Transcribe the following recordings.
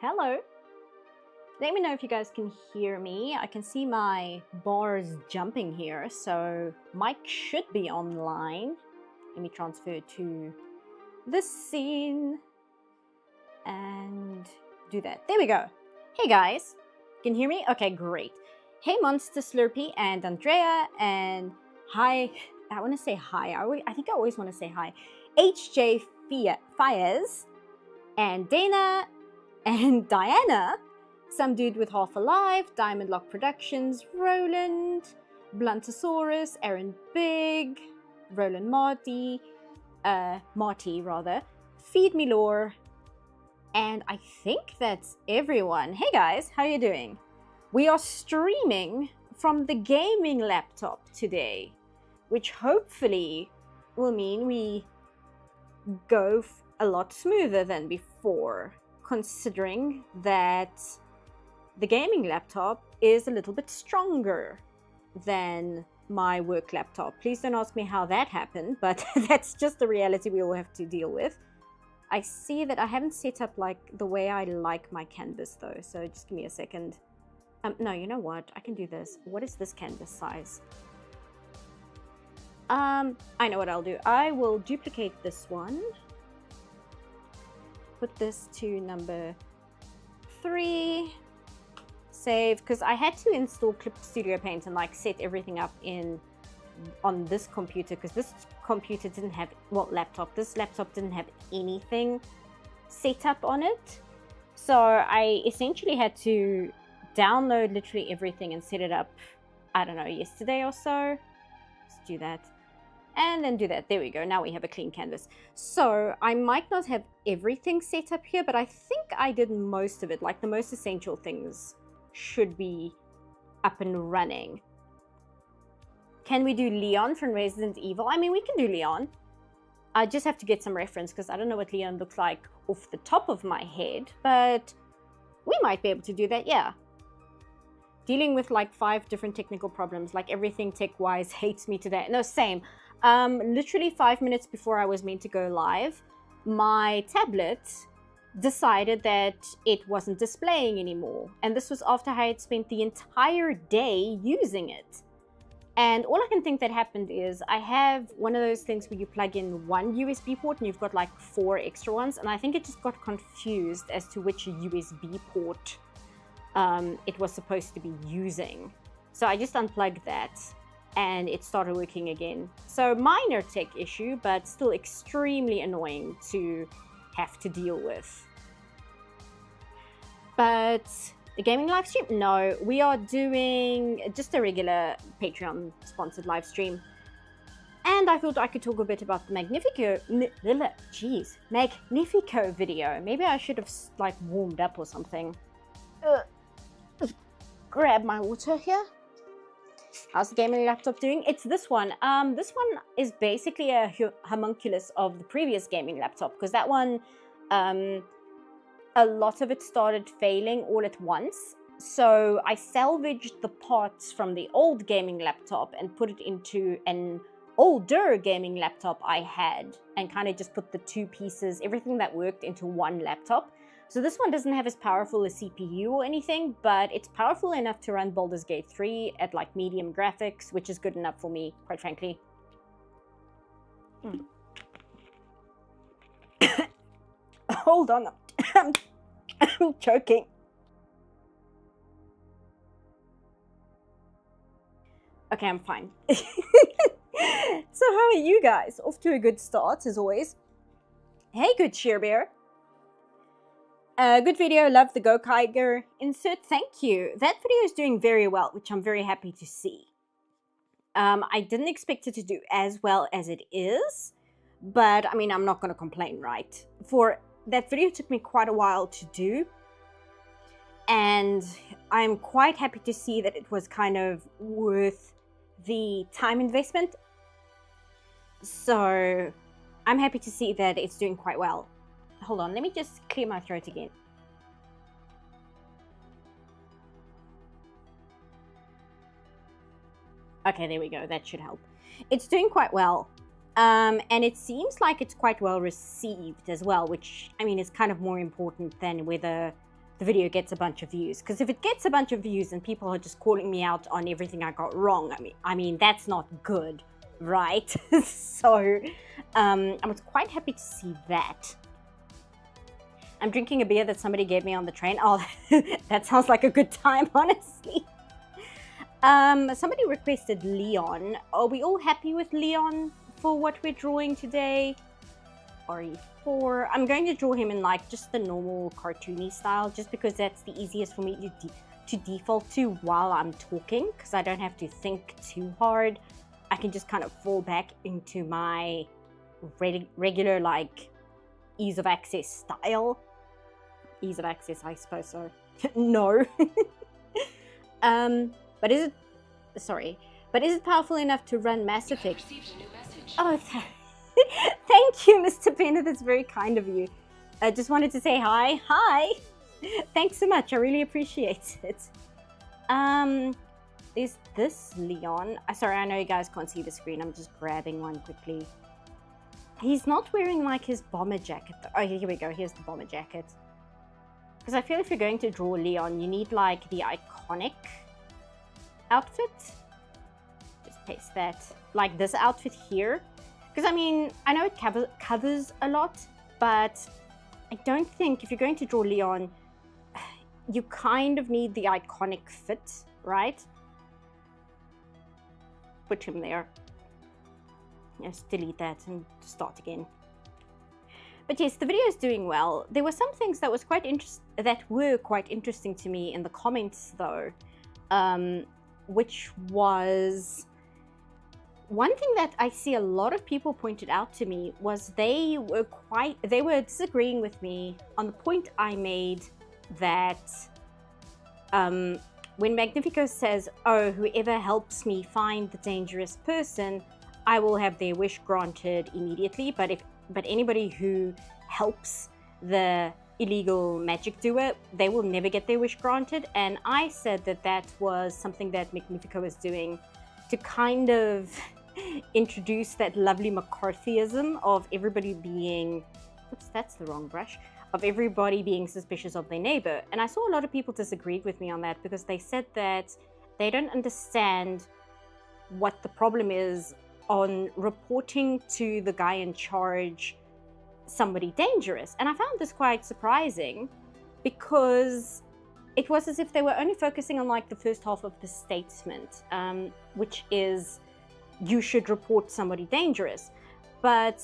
Hello. Let me know if you guys can hear me. I can see my bars jumping here, so mic should be online. Let me transfer to this scene and do that. There we go. Hey guys. Can you hear me? Okay, great. Hey, Monster Slurpee and Andrea, and hi. I want to say hi. I think I always want to say hi. HJ Fires, and Dana, and Diana, Some Dude with Half Alive, Diamond Lock Productions, Roland, Bluntosaurus, Aaron Big, Roland Marty, Feed Me Lore, and I think that's everyone. Hey guys, how you doing? We are streaming from the gaming laptop today, which hopefully will mean we go a lot smoother than before, considering that the gaming laptop is a little bit stronger than my work laptop. Please don't ask me how that happened, but that's just the reality we all have to deal with. I see that I haven't set up like the way I like my canvas though, so just give me a second. No, you know what? I can do this. What is this canvas size? I know what I'll do. I will duplicate this one. Put this to number 3. Save, because I had to install Clip Studio Paint and like set everything up on this computer, because this computer didn't have, this laptop didn't have anything set up on it. So I essentially had to download literally everything and set it up, I don't know, yesterday or so. Let's do that. And then do that. There we go. Now we have a clean canvas. So I might not have everything set up here, but I think I did most of it. Like the most essential things should be up and running. Can we do Leon from Resident Evil? I mean, we can do Leon. I just have to get some reference because I don't know what Leon looks like off the top of my head, but we might be able to do that, yeah. Dealing with like 5 different technical problems, like everything tech-wise hates me today. No, same. Literally 5 minutes before I was meant to go live, my tablet decided that it wasn't displaying anymore. And this was after I had spent the entire day using it. And all I can think that happened is I have one of those things where you plug in one USB port and you've got like 4 extra ones. And I think it just got confused as to which USB port it was supposed to be using. So I just unplugged that and it started working again. So minor tech issue, but still extremely annoying to have to deal with. But the gaming live stream? No, we are doing just a regular Patreon sponsored live stream. And I thought I could talk a bit about the Magnifico video. Maybe I should have like warmed up or something. Grab my water here. How's the gaming laptop doing? It's this one. This one is basically a homunculus of the previous gaming laptop, because that one, a lot of it started failing all at once. So I salvaged the parts from the old gaming laptop and put it into an older gaming laptop I had, and kind of just put the 2 pieces, everything that worked, into one laptop. So this one doesn't have as powerful a CPU or anything, but it's powerful enough to run Baldur's Gate 3 at like medium graphics, which is good enough for me, quite frankly. Hold on, I'm choking. Okay, I'm fine. So how are you guys? Off to a good start, as always. Hey, good Shearbear. Good video, love the Go Kiger insert, thank you. That video is doing very well, which I'm very happy to see. I didn't expect it to do as well as it is, but I mean, I'm not going to complain, right? For that video took me quite a while to do, and I'm quite happy to see that it was kind of worth the time investment. So I'm happy to see that it's doing quite well. Hold on, let me just clear my throat again. Okay, there we go. That should help. It's doing quite well. And it seems like it's quite well received as well, which, I mean, is kind of more important than whether the video gets a bunch of views. Because if it gets a bunch of views and people are just calling me out on everything I got wrong, I mean that's not good, right? So I was quite happy to see that. I'm drinking a beer that somebody gave me on the train. Oh, that sounds like a good time, honestly. Somebody requested Leon. Are we all happy with Leon for what we're drawing today? RE4. I'm going to draw him in like just the normal cartoony style, just because that's the easiest for me to default to while I'm talking, because I don't have to think too hard. I can just kind of fall back into my regular like ease of access style. Ease of access, I suppose so. No. But is it powerful enough to run Mass Effect? Oh, thank you, Mr. Penner. That's very kind of you. I just wanted to say hi. Hi. Thanks so much. I really appreciate it. Is this Leon? Sorry, I know you guys can't see the screen. I'm just grabbing one quickly. He's not wearing like his bomber jacket though. Oh, here we go. Here's the bomber jacket. Because I feel if you're going to draw Leon, you need like the iconic outfit. Just paste that. Like this outfit here. Because I mean, I know it covers a lot, but I don't think if you're going to draw Leon, you kind of need the iconic fit, right? Put him there. Yes, delete that and start again. But yes, the video is doing well. There were some things that were quite interesting to me in the comments though, which was one thing that I see a lot of people pointed out to me was they were disagreeing with me on the point I made that when Magnifico says, oh, whoever helps me find the dangerous person, I will have their wish granted immediately, but anybody who helps the illegal magic doer, they will never get their wish granted. And I said that that was something that Magnifico was doing to kind of introduce that lovely McCarthyism of everybody being, oops, that's the wrong brush, of everybody being suspicious of their neighbor. And I saw a lot of people disagreed with me on that because they said that they don't understand what the problem is on reporting to the guy in charge somebody dangerous. And I found this quite surprising because it was as if they were only focusing on like the first half of the statement, which is you should report somebody dangerous. But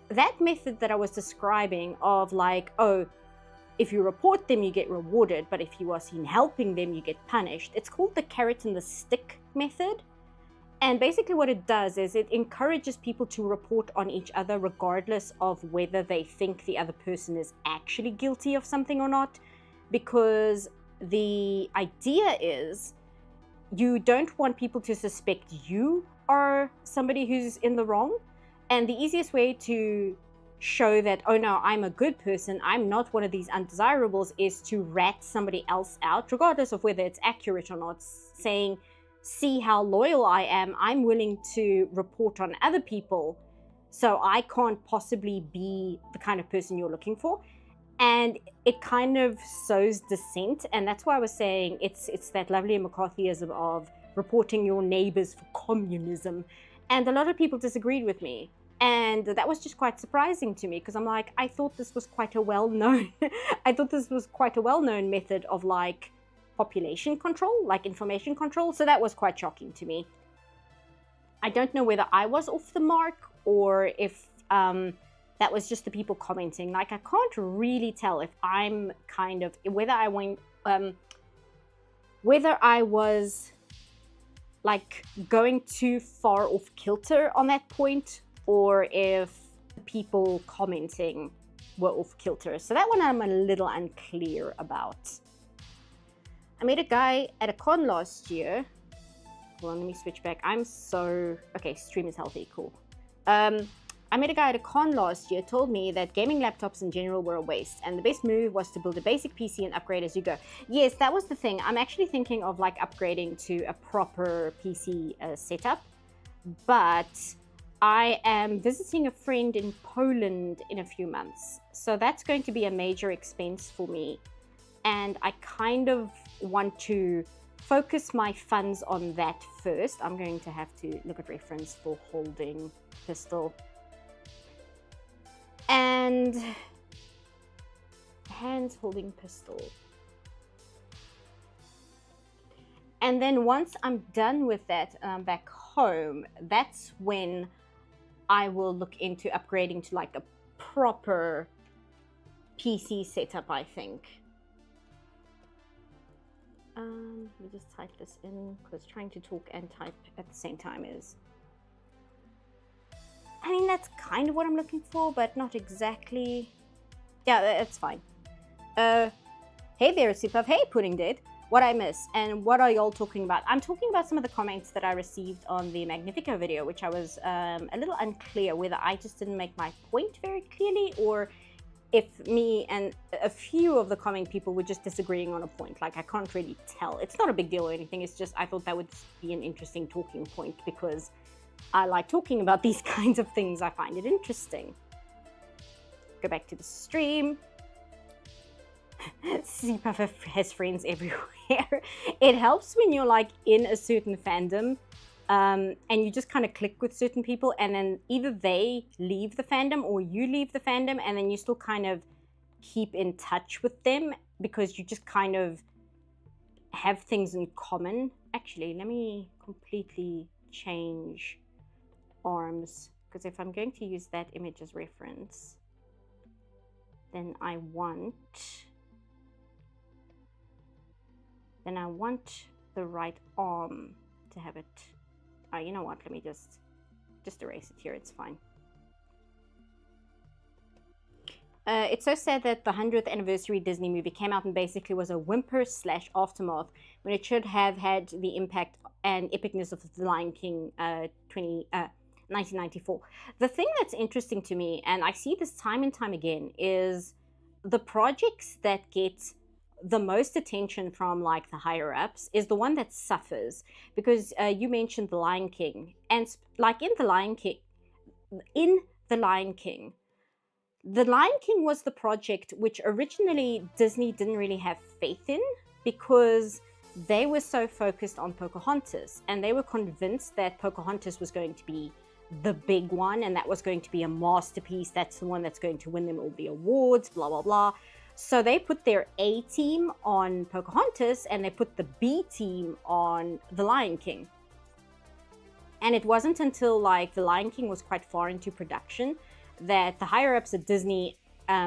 that method that I was describing of like, oh, if you report them, you get rewarded, but if you are seen helping them, you get punished. It's called the carrot and the stick method. And basically what it does is it encourages people to report on each other regardless of whether they think the other person is actually guilty of something or not. Because the idea is you don't want people to suspect you are somebody who's in the wrong. And the easiest way to show that, oh no, I'm a good person, I'm not one of these undesirables, is to rat somebody else out, regardless of whether it's accurate or not, saying, see how loyal I am, I'm willing to report on other people, so I can't possibly be the kind of person you're looking for. And it kind of sows dissent, and that's why I was saying it's that lovely McCarthyism of reporting your neighbors for communism. And a lot of people disagreed with me. And that was just quite surprising to me because I'm like, I thought this was quite a well-known, method of like population control, like information control. So that was quite shocking to me. I don't know whether I was off the mark or if that was just the people commenting. Like, I can't really tell if I'm kind of, whether I was like going too far off kilter on that point, or if the people commenting were off kilter. So that one I'm a little unclear about. I met a guy at a con last year. Hold on, let me switch back. Okay, stream is healthy, cool. I met a guy at a con last year, told me that gaming laptops in general were a waste, and the best move was to build a basic PC and upgrade as you go. Yes, that was the thing. I'm actually thinking of like upgrading to a proper PC setup, but I am visiting a friend in Poland in a few months. So that's going to be a major expense for me. And I kind of want to focus my funds on that first. I'm going to have to look at reference for holding pistol. And hands holding pistol. And then once I'm done with that and I'm back home, that's when I will look into upgrading to like a proper PC setup, I think. Let me just type this in, because trying to talk and type at the same time is... I mean, that's kind of what I'm looking for, but not exactly. Yeah, that's fine. Hey there, Superpuff. Hey, Pudding Dead. What I miss, and what are y'all talking about? I'm talking about some of the comments that I received on the Magnifico video, which I was a little unclear whether I just didn't make my point very clearly, or if me and a few of the comment people were just disagreeing on a point. Like, I can't really tell. It's not a big deal or anything. It's just I thought that would be an interesting talking point, because I like talking about these kinds of things. I find it interesting. Go back to the stream. Superpuff has friends everywhere. It helps when you're like in a certain fandom, and you just kind of click with certain people, and then either they leave the fandom or you leave the fandom, and then you still kind of keep in touch with them because you just kind of have things in common. Actually, let me completely change arms, because if I'm going to use that image as reference, then I want the right arm to have it. Oh, you know what? Let me just erase it here. It's fine. It's so sad that the 100th anniversary Disney movie came out and basically was a whimper / aftermath, when it should have had the impact and epicness of The Lion King 1994. The thing that's interesting to me, and I see this time and time again, is the projects that get the most attention from like the higher ups is the one that suffers, because you mentioned The Lion King, and like in The Lion King, The Lion King was the project which originally Disney didn't really have faith in, because they were so focused on Pocahontas, and they were convinced that Pocahontas was going to be the big one, and that was going to be a masterpiece. That's the one that's going to win them all the awards, blah blah blah. So they put their A team on Pocahontas, and they put the B team on The Lion King. And it wasn't until like The Lion King was quite far into production that the higher ups at Disney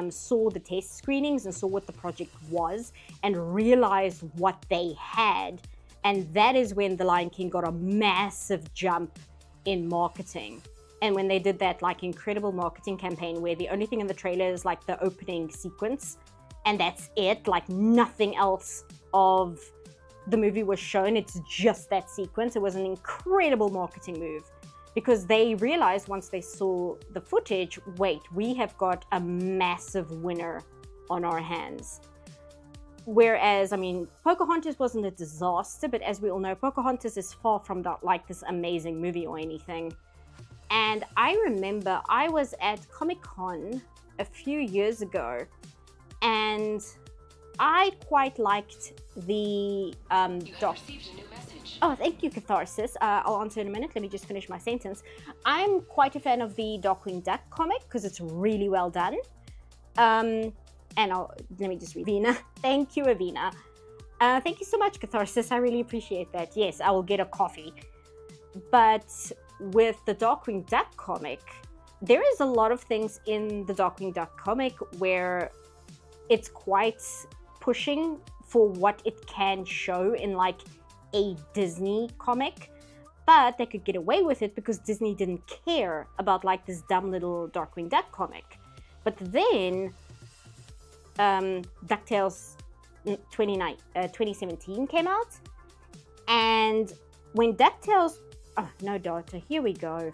saw the test screenings and saw what the project was and realized what they had. And that is when The Lion King got a massive jump in marketing. And when they did that like incredible marketing campaign where the only thing in the trailer is like the opening sequence, and that's it, like nothing else of the movie was shown, it's just that sequence. It was an incredible marketing move, because they realized once they saw the footage, wait, we have got a massive winner on our hands. Whereas, I mean, Pocahontas wasn't a disaster, but as we all know, Pocahontas is far from that, like this amazing movie or anything. And I remember I was at Comic-Con a few years ago, and I quite liked the doc. Oh, thank you, Catharsis. I'll answer in a minute. Let me just finish my sentence. I'm quite a fan of the Darkwing Duck comic because it's really well done. And let me just read. Avina. Thank you, Avina. Thank you so much, Catharsis. I really appreciate that. Yes, I will get a coffee. But with the Darkwing Duck comic, there is a lot of things in the Darkwing Duck comic where it's quite pushing for what it can show in like a Disney comic, but they could get away with it because Disney didn't care about like this dumb little Darkwing Duck comic. But then DuckTales 2017 came out, and when DuckTales, oh no data, here we go.